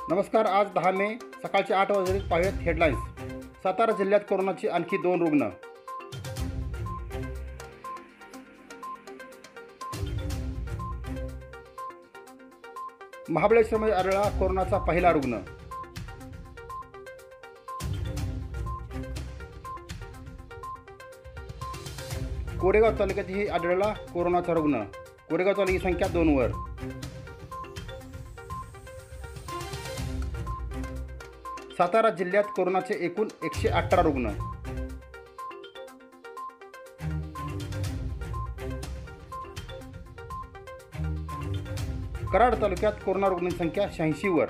नमस्कार. आज 10 मे सकाळचे 8 वाजले. पाहूयात हेडलाईन्स. सातारा जिल्ह्यात कोरोनाची आणखी 2 रुग्ण. महाबळेश्वरमध्ये आढळला कोरोनाचा पहिला रुग्ण. कोरेगाव तालुक्यातही आढळला कोरोनाचा रुग्ण. कोरेगाव तालुक्याची संख्या 2 वर. सातारा जिल्ह्यात कोरोनाचे एकूण 118 रुग्ण. कराड तालुक्यात कोरोना रुग्णांची संख्या 86 वर.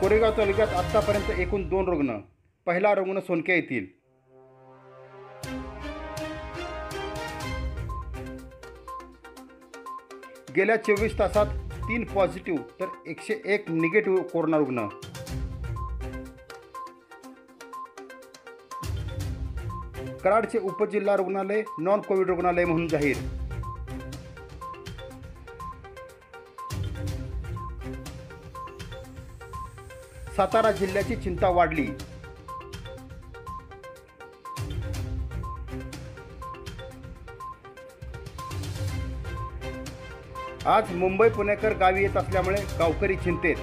कोरेगाव तालुक्यात आतापर्यंत एकूण 2 रुग्ण. पहिला रुग्ण सोनके येथील. गेल्या 24 तासात 3 पॉझिटिव्ह तर 101 निगेटिव्ह कोरोना रुग्ण. कराडचे उपजिल्हा रुग्णालय नॉन कोविड रुग्णालय म्हणून जाहीर. सातारा जिल्ह्याची चिंता वाढली. आज मुंबई पुणेकर गावी येत असल्यामुळे गावकरी चिंतेत.